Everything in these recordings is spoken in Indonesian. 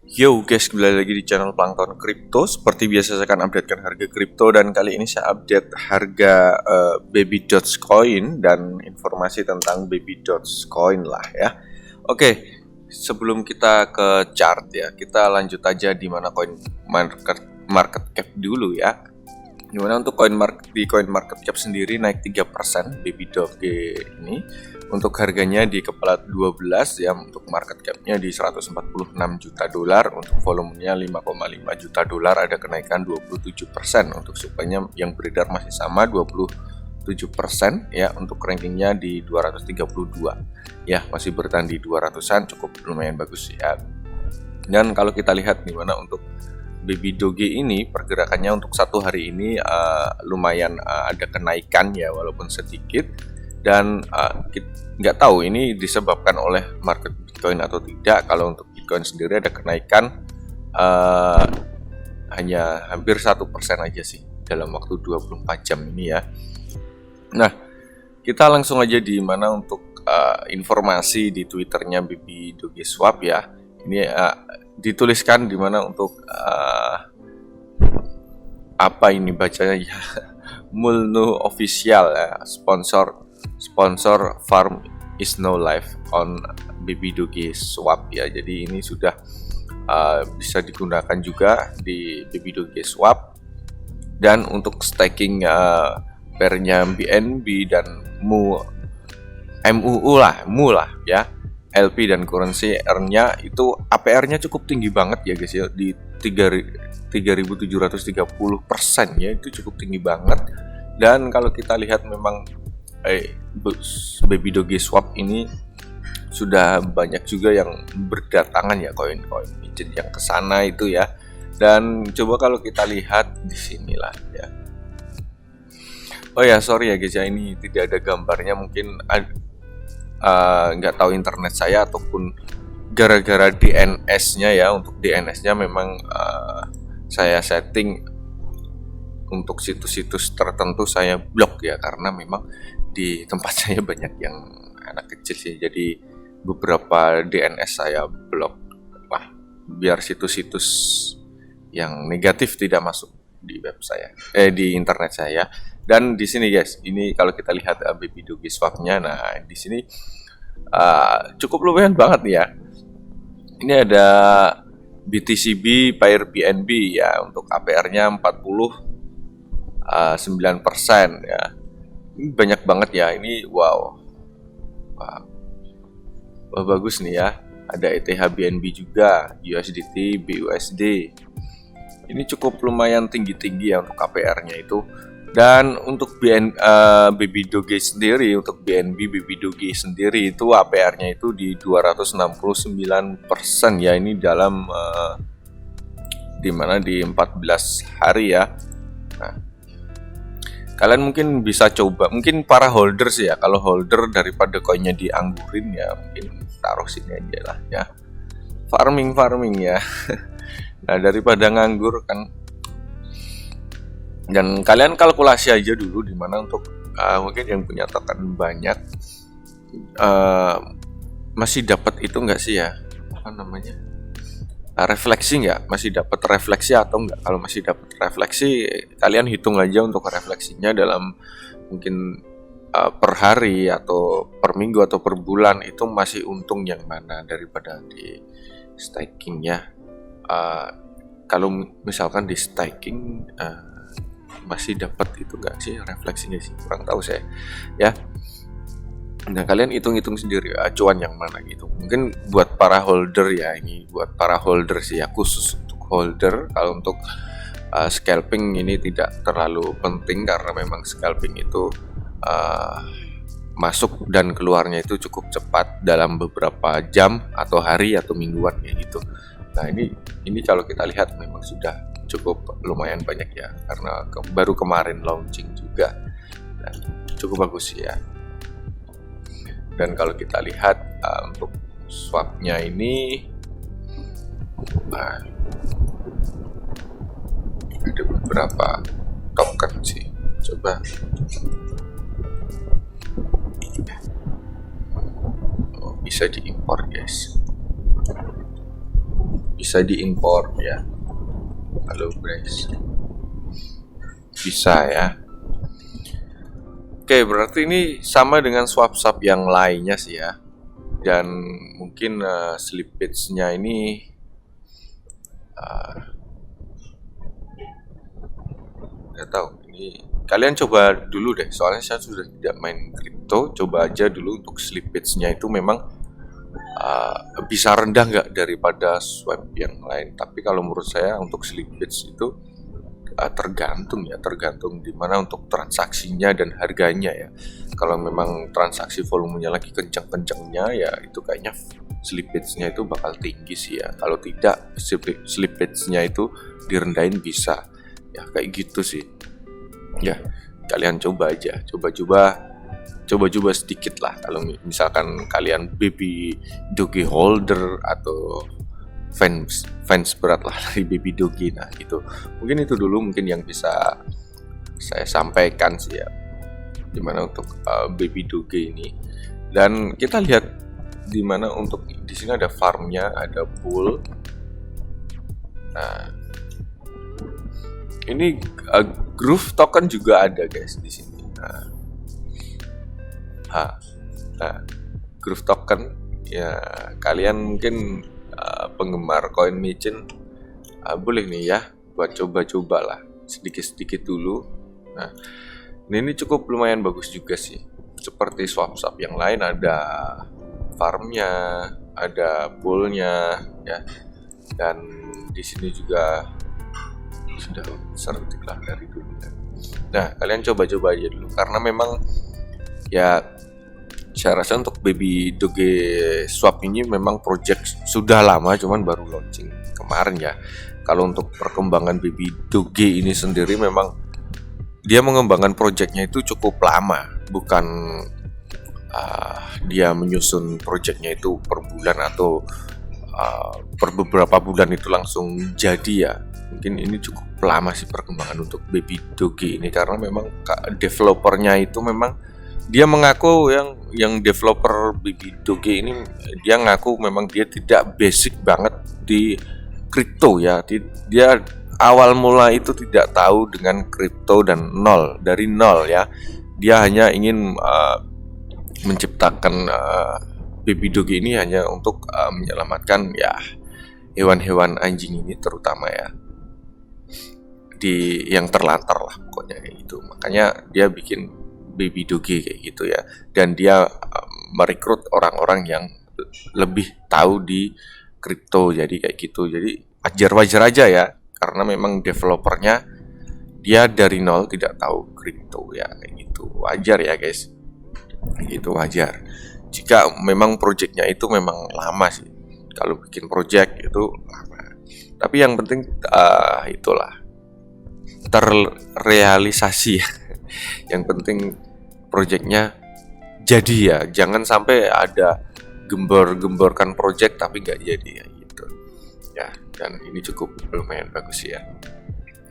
Yo guys, kembali lagi di channel Plankton Crypto. Seperti biasa saya akan updatekan harga kripto dan kali ini saya update harga Baby Dogecoin dan informasi tentang Baby Dogecoin lah ya. Oke, sebelum kita ke chart ya, kita lanjut aja di mana coin market cap dulu ya. Dimana untuk coin market cap sendiri naik 3% Baby Doge ini. Untuk harganya di kepala 12 ya, untuk market capnya di 146 juta dolar, untuk volumenya 5,5 juta dolar, ada kenaikan 27%. Untuk supply-nya yang beredar masih sama 27% ya. Untuk rankingnya di 232 ya, masih bertahan di 200-an, cukup lumayan bagus ya. Dan kalau kita lihat di mana untuk Baby Doge ini pergerakannya untuk satu hari ini lumayan ada kenaikan ya, walaupun sedikit. Dan nggak tahu ini disebabkan oleh market Bitcoin atau tidak. Kalau untuk Bitcoin sendiri ada kenaikan hanya hampir 1% aja sih dalam waktu 24 jam ini ya. Nah, kita langsung aja di mana untuk informasi di Twitternya Baby Doge Swap ya. Ini dituliskan di mana untuk apa ini bacanya ya, Mulnu Official ya, sponsor Farm is no life on Baby Doge Swap ya. Jadi ini sudah bisa digunakan juga di Baby Doge Swap. Dan untuk staking pairnya BNB dan MUU lah ya, LP dan currency earn-nya itu APR-nya cukup tinggi banget ya guys ya, di 3.730% ya, itu cukup tinggi banget. Dan kalau kita lihat memang Baby Doge Swap ini sudah banyak juga yang berdatangan ya koin-koin midget yang kesana itu ya. Dan coba kalau kita lihat di sinilah ya. Oh ya, sorry ya guys ya, ini tidak ada gambarnya, mungkin nggak tahu internet saya ataupun gara-gara DNS-nya ya. Untuk DNS-nya memang saya setting untuk situs-situs tertentu saya blok ya, karena memang di tempat saya banyak yang anak kecil sih, jadi beberapa DNS saya blok lah, biar situs-situs yang negatif tidak masuk di web saya, di internet saya. Dan di sini guys, ini kalau kita lihat Baby Doge Swap-nya, nah di sini cukup lumayan banget ya. Ini ada BTCB pair BNB ya, untuk APR-nya 49% ya. Ini banyak banget ya, ini wow, bagus nih ya. Ada ETH BNB juga, USDT, BUSD. Ini cukup lumayan tinggi-tinggi ya untuk KPR-nya itu. Dan untuk Baby Doge sendiri, untuk BNB Baby Doge sendiri itu APR-nya itu di 269% ya. Ini dalam dimana di 14 hari ya. Nah, kalian mungkin bisa coba, mungkin para holders ya, kalau holder daripada koinnya dianggurin ya, mungkin taruh sini aja lah ya, farming ya. Nah, daripada nganggur kan. Dan kalian kalkulasi aja dulu di mana untuk mungkin yang punya token banyak masih dapat itu enggak sih ya, apa namanya, refleksi nggak, masih dapat refleksi atau enggak. Kalau masih dapat refleksi, kalian hitung aja untuk refleksinya dalam mungkin per hari atau per minggu atau per bulan, itu masih untung yang mana daripada di staking ya. Kalau misalkan di staking masih dapat itu enggak sih refleksinya sih, kurang tahu saya ya. Nah, kalian hitung-hitung sendiri acuan yang mana gitu. Mungkin buat para holder ya, ini buat para holder sih ya, khusus untuk holder. Kalau untuk scalping ini tidak terlalu penting, karena memang scalping itu masuk dan keluarnya itu cukup cepat dalam beberapa jam atau hari atau mingguan kayak gitu. Nah, ini kalau kita lihat memang sudah cukup lumayan banyak ya, karena baru kemarin launching juga. Nah, cukup bagus ya. Dan kalau kita lihat untuk swapnya ini, nah, ada beberapa token sih. Coba bisa diimpor guys, bisa diimpor ya. Halo guys, bisa ya. Oke, berarti ini sama dengan swap yang lainnya sih ya. Dan mungkin slippage-nya ini nggak tahu. Ini kalian coba dulu deh, soalnya saya sudah tidak main kripto. Coba aja dulu untuk slippage-nya itu memang bisa rendah nggak daripada swap yang lain. Tapi kalau menurut saya untuk slippage itu tergantung di mana untuk transaksinya dan harganya ya. Kalau memang transaksi volumenya lagi kencang-kencangnya ya itu kayaknya slippage-nya itu bakal tinggi sih ya. Kalau tidak slippage-nya itu direndahin bisa ya, kayak gitu sih ya. Kalian coba aja, coba sedikit lah. Kalau misalkan kalian baby doge holder atau fans berat lah dari baby doge, nah gitu. Mungkin itu dulu mungkin yang bisa saya sampaikan sih ya, dimana untuk baby doge ini. Dan kita lihat dimana untuk di sini ada farmnya, ada pool. Nah ini Groove token juga ada guys di sini. Nah, Groove token ya, kalian mungkin penggemar koin micin boleh nih ya buat coba-coba lah sedikit-sedikit dulu. Nah, ini cukup lumayan bagus juga sih. Seperti swap yang lain, ada farmnya, ada poolnya ya, dan di sini juga sudah sertik lah dari dulu ya. Nah, kalian coba-coba aja dulu karena memang ya saya rasa untuk baby doge swap ini memang project sudah lama, cuman baru launching kemarin ya. Kalau untuk perkembangan baby doge ini sendiri memang dia mengembangkan projectnya itu cukup lama, bukan dia menyusun projectnya itu per bulan atau per beberapa bulan itu langsung jadi ya. Mungkin ini cukup lama sih perkembangan untuk baby doge ini, karena memang developernya itu memang dia mengaku yang developer baby doge ini, dia ngaku memang dia tidak basic banget di kripto ya. Dia awal mula itu tidak tahu dengan kripto dan dari nol ya. Dia hanya ingin menciptakan baby doge ini hanya untuk menyelamatkan ya hewan-hewan anjing ini terutama ya, di yang terlantar lah pokoknya kayak gitu. Makanya dia bikin baby doge kayak gitu ya, dan dia merekrut orang-orang yang lebih tahu di kripto, jadi kayak gitu. Jadi wajar aja ya, karena memang developernya dia dari nol tidak tahu kripto ya, kayak gitu. Wajar ya guys, gitu wajar. Jika memang projectnya itu memang lama sih, kalau bikin project itu lama. Tapi yang penting itulah terrealisasi ya. Yang penting projectnya jadi ya, jangan sampai ada gembor-gemborkan project tapi nggak jadi ya gitu ya. Dan ini cukup lumayan bagus ya,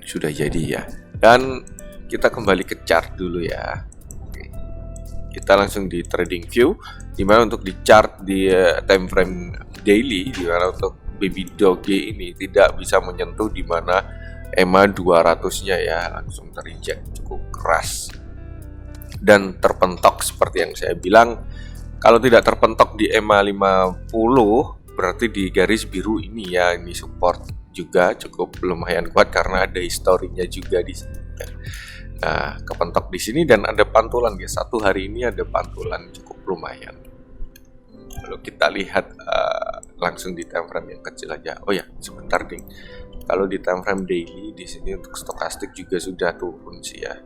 sudah jadi ya. Dan kita kembali ke chart dulu ya. Oke. Kita langsung di trading view, dimana untuk di chart di time frame daily, dimana untuk baby doge ini tidak bisa menyentuh dimana EMA 200-nya ya, langsung terreject cukup keras dan terpentok seperti yang saya bilang. Kalau tidak terpentok di EMA 50 berarti di garis biru ini ya, ini support juga cukup lumayan kuat karena ada historinya juga di sini. Nah, kepentok di sini dan ada pantulan guys. Satu hari ini ada pantulan cukup lumayan. Kalau kita lihat langsung di time frame yang kecil aja. Oh ya, sebentar ding. Kalau di time frame daily di sini untuk stokastik juga sudah turun sih ya.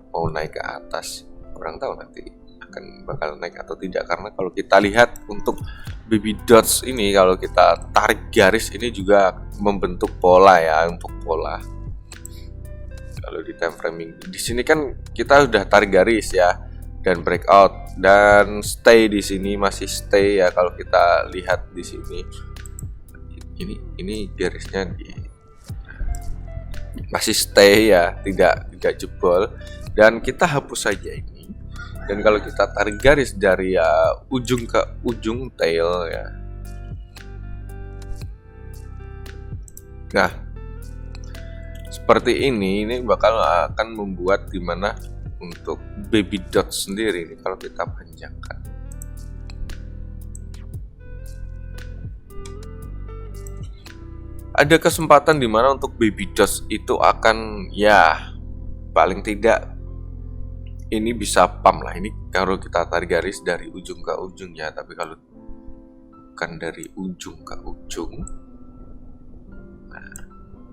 Mau naik ke atas. Kurang tahu nanti akan bakal naik atau tidak, karena kalau kita lihat untuk baby dots ini, kalau kita tarik garis ini juga membentuk pola ya, untuk pola. Kalau di time framing di sini kan kita udah tarik garis ya, dan breakout dan stay di sini, masih stay ya. Kalau kita lihat di sini ini garisnya masih stay ya, tidak jebol, dan kita hapus saja ini. Dan kalau kita tarik garis dari ujung ke ujung tail ya, Nah, seperti ini akan membuat dimana untuk baby dots sendiri ini kalau kita panjangkan, ada kesempatan dimana untuk baby dots itu akan ya paling tidak ini bisa pump lah. Ini kalau kita tarik garis dari ujung ke ujung ya, tapi kalau bukan dari ujung ke ujung, nah,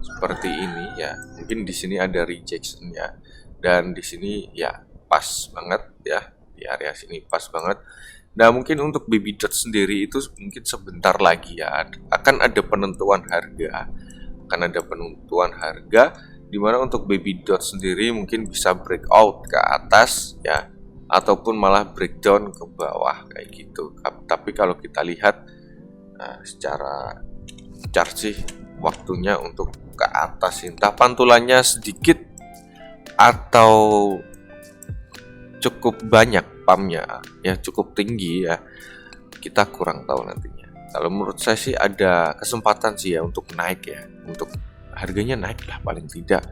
seperti ini ya, mungkin di sini ada rejectionnya, dan di sini ya pas banget ya, di area sini pas banget. Nah, mungkin untuk baby dot sendiri itu mungkin sebentar lagi ya akan ada penentuan harga, dimana untuk baby dot sendiri mungkin bisa breakout ke atas ya, ataupun malah breakdown ke bawah kayak gitu. Tapi kalau kita lihat secara chart sih waktunya untuk ke atas, entah pantulannya sedikit atau cukup banyak pumpnya ya, cukup tinggi ya, kita kurang tahu nantinya. Kalau menurut saya sih ada kesempatan sih ya untuk naik ya, untuk harganya naik lah paling tidak.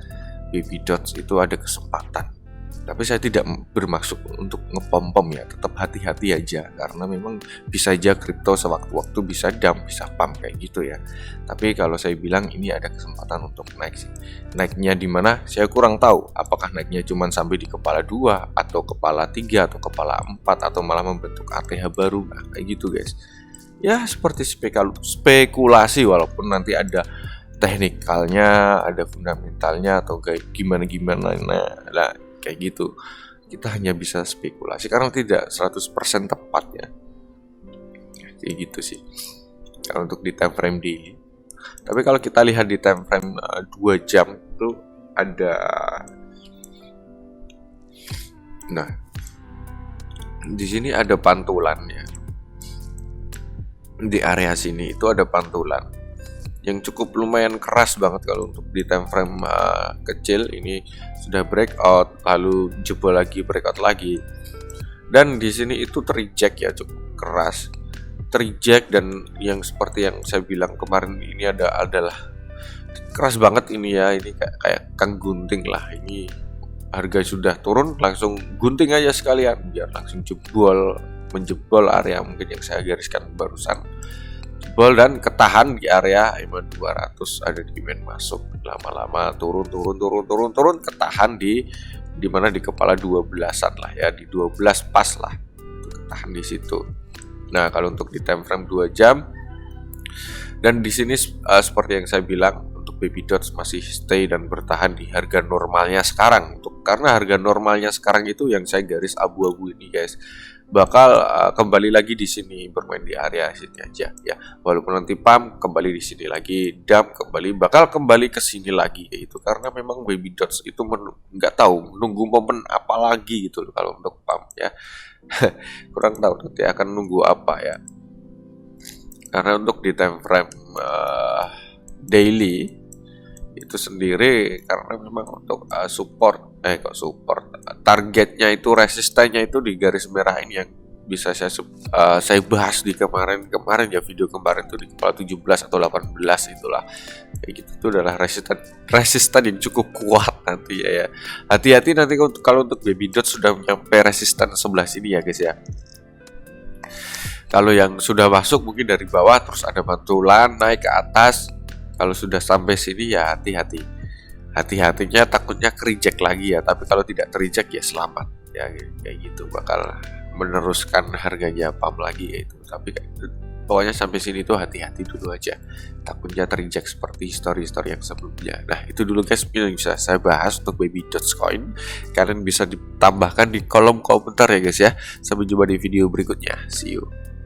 Baby dots itu ada kesempatan, tapi saya tidak bermaksud untuk ngepom-pom ya, tetap hati-hati aja, karena memang bisa aja kripto sewaktu-waktu bisa dump, bisa pump kayak gitu ya. Tapi kalau saya bilang ini ada kesempatan untuk naik sih. Naiknya di mana saya kurang tahu, apakah naiknya cuma sampai di kepala 2 atau kepala 3 atau kepala 4 atau malah membentuk ATH baru, nah, kayak gitu guys ya. Seperti spekulasi, walaupun nanti ada teknikalnya, ada fundamentalnya atau kayak gimana lah kayak gitu. Kita hanya bisa spekulasi karena tidak 100% tepat ya. Kayak gitu sih kalau untuk di time frame daily. Tapi kalau kita lihat di time frame 2 jam itu ada, nah di sini ada pantulan ya. Di area sini itu ada pantulan yang cukup lumayan keras banget. Kalau untuk di time frame kecil ini sudah breakout, lalu jebol lagi, breakout lagi, dan di sini itu terreject ya, cukup keras terreject. Dan yang seperti yang saya bilang kemarin ini adalah keras banget ini ya, ini kayak kang gunting lah. Ini harga sudah turun, langsung gunting aja sekalian biar langsung menjebol area mungkin yang saya gariskan barusan, jebol dan ketahan di area EMA 200, ada demand masuk, lama-lama turun, ketahan di mana di kepala 12-an lah ya, di 12 pas lah, ketahan di situ. Nah, kalau untuk di time frame 2 jam, dan di sini seperti yang saya bilang, untuk baby dots masih stay dan bertahan di harga normalnya sekarang. Karena harga normalnya sekarang itu yang saya garis abu-abu ini guys, bakal kembali lagi di sini, bermain di area sini aja ya. Walaupun nanti pump kembali di sini lagi, dump bakal kembali ke sini lagi itu, karena memang baby dots itu nggak tahu menunggu momen apa lagi gitu loh kalau untuk pump ya. Kurang tahu nanti akan nunggu apa ya. Karena untuk di time frame daily itu sendiri, karena memang untuk support targetnya itu, resistennya itu di garis merah ini yang bisa saya bahas di kemarin ya, video kemarin itu di kepala 17 atau 18 itulah kayak gitu. Itu adalah resisten yang cukup kuat nanti ya. Hati-hati nanti kalau untuk baby dot sudah nyampe resisten sebelah sini ya guys ya. Kalau yang sudah masuk mungkin dari bawah terus ada pantulan naik ke atas, kalau sudah sampai sini ya hati-hatinya takutnya kereject lagi ya. Tapi kalau tidak tereject ya selamat ya, kayak gitu, bakal meneruskan harganya pump lagi ya itu. Tapi pokoknya sampai sini tuh hati-hati dulu aja, takutnya tereject seperti story yang sebelumnya. Nah, itu dulu guys yang bisa saya bahas untuk baby dots coin. Kalian bisa ditambahkan di kolom komentar ya guys ya. Sampai jumpa di video berikutnya, see you.